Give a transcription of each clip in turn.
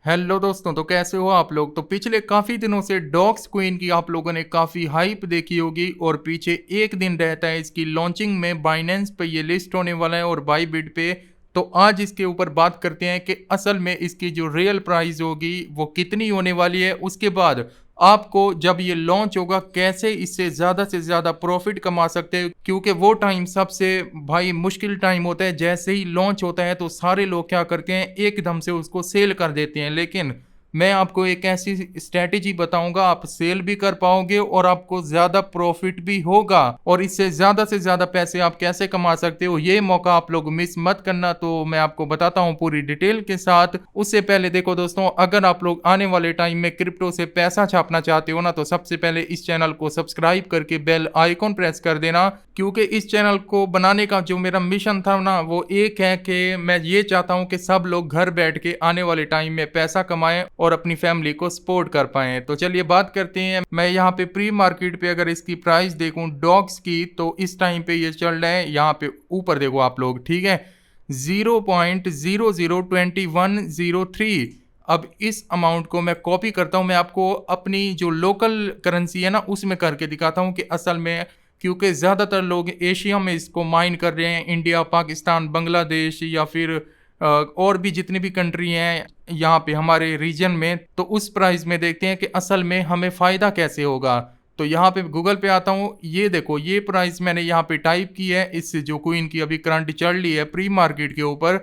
Hello दोस्तों, तो कैसे हो आप लोग। तो पिछले काफ़ी दिनों से डॉग्स क्वीन की आप लोगों ने काफ़ी हाइप देखी होगी और पीछे एक दिन रहता है इसकी लॉन्चिंग में बाइनेंस पे ये लिस्ट होने वाला है और बाईबिट पे। तो आज इसके ऊपर बात करते हैं कि असल में इसकी जो रियल प्राइस होगी वो कितनी होने वाली है। उसके बाद आपको जब ये लॉन्च होगा कैसे इससे ज़्यादा से ज़्यादा प्रॉफिट कमा सकते हैं, क्योंकि वो टाइम सबसे भाई मुश्किल टाइम होता है। जैसे ही लॉन्च होता है तो सारे लोग क्या करते हैं, एकदम से उसको सेल कर देते हैं। लेकिन मैं आपको एक ऐसी स्ट्रैटेजी बताऊंगा, आप सेल भी कर पाओगे और आपको ज़्यादा प्रॉफिट भी होगा और इससे से ज़्यादा पैसे आप कैसे कमा सकते हो, ये मौका आप लोग मिस मत करना। तो मैं आपको बताता हूँ पूरी डिटेल के साथ। उससे पहले देखो दोस्तों, अगर आप लोग आने वाले टाइम में क्रिप्टो से पैसा छापना चाहते हो ना, तो सबसे पहले इस चैनल को सब्सक्राइब करके बेल आइकॉन प्रेस कर देना, क्योंकि इस चैनल को बनाने का जो मेरा मिशन था ना वो एक है कि मैं ये चाहता हूँ कि सब लोग घर बैठ के आने वाले टाइम में पैसा कमाएं और अपनी फैमिली को सपोर्ट कर पाएं। तो चलिए बात करते हैं। मैं यहाँ पे प्री मार्केट पे अगर इसकी प्राइस देखूं डॉग्स की, तो इस टाइम पे ये चल रहा है, यहाँ पे ऊपर देखो आप लोग, ठीक है, 0.002103। अब इस अमाउंट को मैं कॉपी करता हूँ, मैं आपको अपनी जो लोकल करेंसी है ना उसमें करके दिखाता हूँ कि असल में, क्योंकि ज़्यादातर लोग एशिया में इसको माइन कर रहे हैं, इंडिया, पाकिस्तान, बांग्लादेश या फिर और भी जितनी भी कंट्री हैं यहाँ पे हमारे रीजन में, तो उस प्राइस में देखते हैं कि असल में हमें फ़ायदा कैसे होगा। तो यहाँ पे गूगल पे आता हूँ, ये देखो ये प्राइस मैंने यहाँ पे टाइप की है, इस जो क्वीन की अभी करंट चल रही है प्री मार्केट के ऊपर।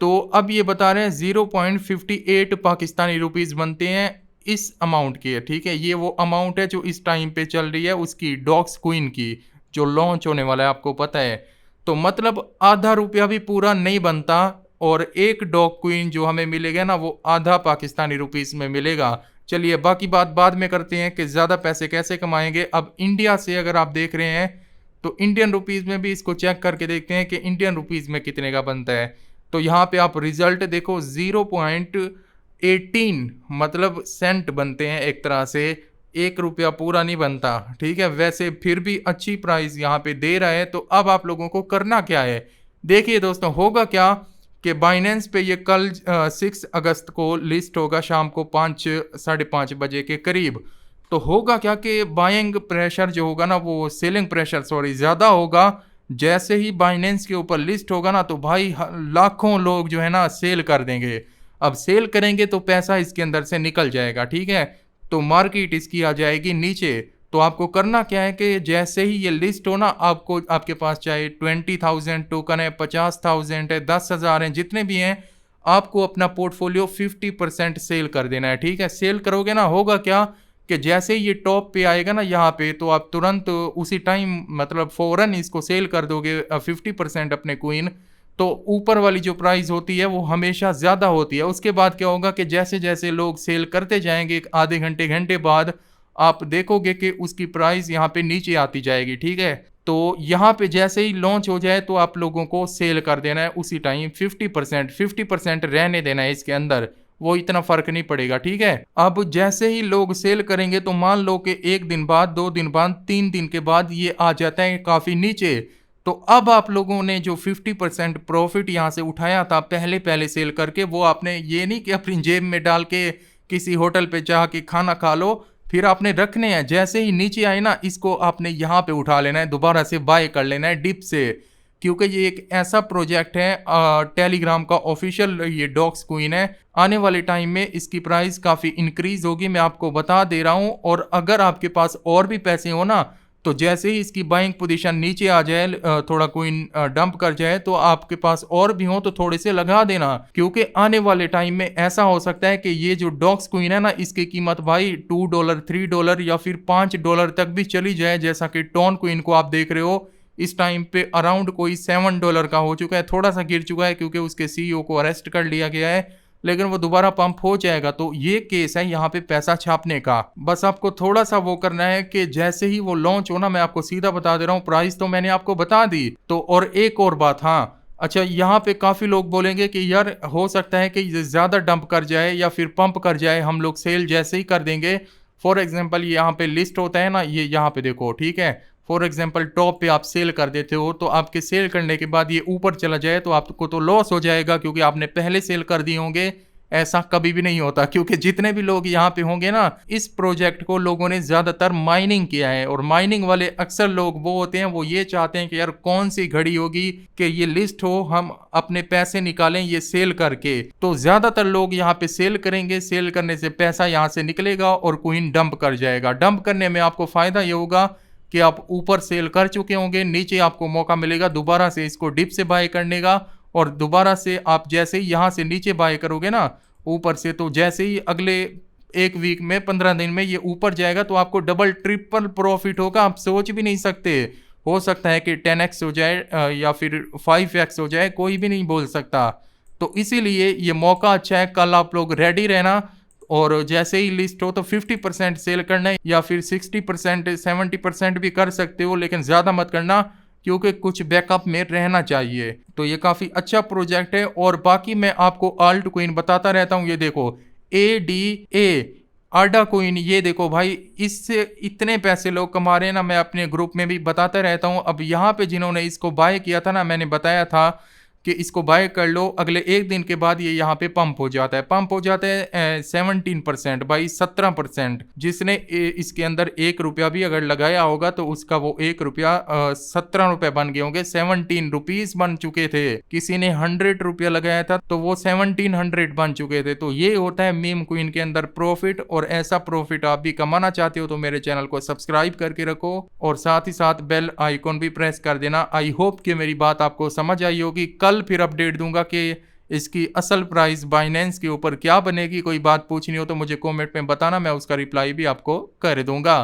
तो अब ये बता रहे हैं 0.58 पाकिस्तानी रुपीज़ बनते हैं इस अमाउंट के, ठीक है। ये वो अमाउंट है जो इस टाइम पे चल रही है उसकी डॉग्स क्वीन की, जो लॉन्च होने वाला है, आपको पता है। तो मतलब आधा रुपया भी पूरा नहीं बनता और एक डॉग क्वीन जो हमें मिलेगा ना वो आधा पाकिस्तानी रुपीस में मिलेगा। चलिए बाकी बात बाद में करते हैं कि ज़्यादा पैसे कैसे कमाएंगे। अब इंडिया से अगर आप देख रहे हैं तो इंडियन रुपीज़ में भी इसको चेक करके देखते हैं कि इंडियन रुपीज़ में कितने का बनता है। तो यहाँ पे आप रिजल्ट देखो, 0.18 मतलब सेंट बनते हैं एक तरह से, 1 रुपया पूरा नहीं बनता, ठीक है। वैसे फिर भी अच्छी प्राइस यहाँ पे दे रहा है। तो अब आप लोगों को करना क्या है, देखिए दोस्तों, होगा क्या कि बाइनेंस पे ये कल 6 अगस्त को लिस्ट होगा शाम को 5 साढ़े 5 बजे के करीब। तो होगा क्या कि बाइंग प्रेशर जो होगा ना, वो सेलिंग प्रेशर सॉरी ज़्यादा होगा। जैसे ही बाइनेंस के ऊपर लिस्ट होगा ना तो भाई लाखों लोग जो है ना सेल कर देंगे। अब सेल करेंगे तो पैसा इसके अंदर से निकल जाएगा, ठीक है। तो मार्केट इसकी आ जाएगी नीचे। तो आपको करना क्या है कि जैसे ही ये लिस्ट हो ना, आपको आपके पास चाहे 20,000 टोकन है, 50,000 है, 10,000 है, जितने भी हैं, आपको अपना पोर्टफोलियो 50% सेल कर देना है, ठीक है। सेल करोगे ना, होगा क्या कि जैसे ही ये टॉप पे आएगा ना यहाँ पे, तो आप तुरंत उसी टाइम मतलब फ़ौरन इसको सेल कर दोगे 50% अपने क्वीन। तो ऊपर वाली जो प्राइस होती है वो हमेशा ज़्यादा होती है। उसके बाद क्या होगा कि जैसे जैसे लोग सेल करते जाएंगे, आधे घंटे घंटे बाद आप देखोगे कि उसकी प्राइस यहाँ पे नीचे आती जाएगी, ठीक है। तो यहाँ पे जैसे ही लॉन्च हो जाए तो आप लोगों को सेल कर देना है उसी टाइम, 50% रहने देना है इसके अंदर, वो इतना फर्क नहीं पड़ेगा, ठीक है। अब जैसे ही लोग सेल करेंगे तो मान लो कि 1 दिन बाद, 2 दिन बाद, 3 दिन के बाद ये आ जाता है काफ़ी नीचे। तो अब आप लोगों ने जो 50% प्रॉफिट यहाँ से उठाया था पहले पहले सेल करके, वो आपने ये नहीं कि अपनी जेब में डाल के किसी होटल पे जा के खाना खा लो, फिर आपने रखने हैं। जैसे ही नीचे आए ना, इसको आपने यहाँ पे उठा लेना है, दोबारा से बाय कर लेना है डिप से, क्योंकि ये एक ऐसा प्रोजेक्ट है, टेलीग्राम का ऑफिशियल ये डॉग्स क्वीन है। आने वाले टाइम में इसकी प्राइस काफ़ी इंक्रीज होगी, मैं आपको बता दे रहा हूँ। और अगर आपके पास और भी पैसे हो ना, तो जैसे ही इसकी बाइंग पोजीशन नीचे आ जाए, थोड़ा कोइन डंप कर जाए, तो आपके पास और भी हो तो थोड़े से लगा देना, क्योंकि आने वाले टाइम में ऐसा हो सकता है कि ये जो डॉग्स क्वीन है ना, इसकी कीमत भाई $2, $3 या फिर $5 तक भी चली जाए। जैसा कि टॉन क्वीन को आप देख रहे हो, इस टाइम पे अराउंड कोई $7 का हो चुका है, थोड़ा सा गिर चुका है क्योंकि उसके सीईओ को अरेस्ट कर लिया गया है, लेकिन वो दोबारा पंप हो जाएगा। तो ये केस है यहाँ पे पैसा छापने का। बस आपको थोड़ा सा वो करना है कि जैसे ही वो लॉन्च हो ना, मैं आपको सीधा बता दे रहा हूँ, प्राइस तो मैंने आपको बता दी। तो और एक और बात, हाँ अच्छा, यहाँ पे काफ़ी लोग बोलेंगे कि यार हो सकता है कि ज़्यादा डंप कर जाए या फिर पंप कर जाए, हम लोग सेल जैसे ही कर देंगे। फॉर एग्जाम्पल यहाँ पे लिस्ट होता है ना, ये यहाँ पे देखो, ठीक है। फॉर एग्जाम्पल टॉप पे आप सेल कर देते हो, तो आपके सेल करने के बाद ये ऊपर चला जाए तो आपको तो लॉस हो जाएगा, क्योंकि आपने पहले सेल कर दिए होंगे। ऐसा कभी भी नहीं होता, क्योंकि जितने भी लोग यहाँ पे होंगे ना, इस प्रोजेक्ट को लोगों ने ज़्यादातर माइनिंग किया है, और माइनिंग वाले अक्सर लोग वो होते हैं, वो ये चाहते हैं कि यार कौन सी घड़ी होगी कि ये लिस्ट हो, हम अपने पैसे निकालें ये सेल करके। तो ज़्यादातर लोग यहाँ पे सेल करेंगे, सेल करने से पैसा यहाँ से निकलेगा और कॉइन डंप कर जाएगा। डंप करने में आपको फ़ायदा ये होगा कि आप ऊपर सेल कर चुके होंगे, नीचे आपको मौका मिलेगा दोबारा से इसको डिप से बाय करने का, और दोबारा से आप जैसे ही यहाँ से नीचे बाय करोगे ना ऊपर से, तो जैसे ही अगले एक वीक में 15 दिन में ये ऊपर जाएगा तो आपको डबल ट्रिपल प्रॉफिट होगा। आप सोच भी नहीं सकते, हो सकता है कि 10x हो जाए या फिर 5x हो जाए, कोई भी नहीं बोल सकता। तो इसीलिए ये मौका अच्छा है, कल आप लोग रेडी रहना, और जैसे ही लिस्ट हो तो 50% सेल करना है, या फिर 60% 70% भी कर सकते हो, लेकिन ज़्यादा मत करना क्योंकि कुछ बैकअप में रहना चाहिए। तो ये काफ़ी अच्छा प्रोजेक्ट है। और बाकी मैं आपको आल्ट कॉइन बताता रहता हूँ। ये देखो ADA आडा कॉइन, ये देखो भाई, इससे इतने पैसे लोग कमा रहे हैं ना, मैं अपने ग्रुप में भी बताता रहता हूँ। अब यहाँ पे जिन्होंने इसको बाय किया था ना, मैंने बताया था कि इसको बाय कर लो, अगले एक दिन के बाद ये यहाँ पे पंप हो जाता है। पंप हो जाता है 17% बाई 17%। जिसने इसके अंदर 1 रुपया भी अगर लगाया होगा तो उसका वो 1 रुपया 17 रुपये बन गए होंगे, 17 रुपीज बन चुके थे। किसी ने 100 रुपया लगाया था तो वो 1700 बन चुके थे। तो ये होता है मीम क्वीन के अंदर प्रॉफिट, और ऐसा प्रॉफिट आप भी कमाना चाहते हो तो मेरे चैनल को सब्सक्राइब करके रखो, और साथ ही साथ बेल आइकॉन भी प्रेस कर देना। आई होप कि मेरी बात आपको समझ आई होगी। कल फिर अपडेट दूंगा कि इसकी असल प्राइस बाइनेंस के ऊपर क्या बनेगी। कोई बात पूछनी हो तो मुझे कमेंट में बताना, मैं उसका रिप्लाई भी आपको कर दूंगा।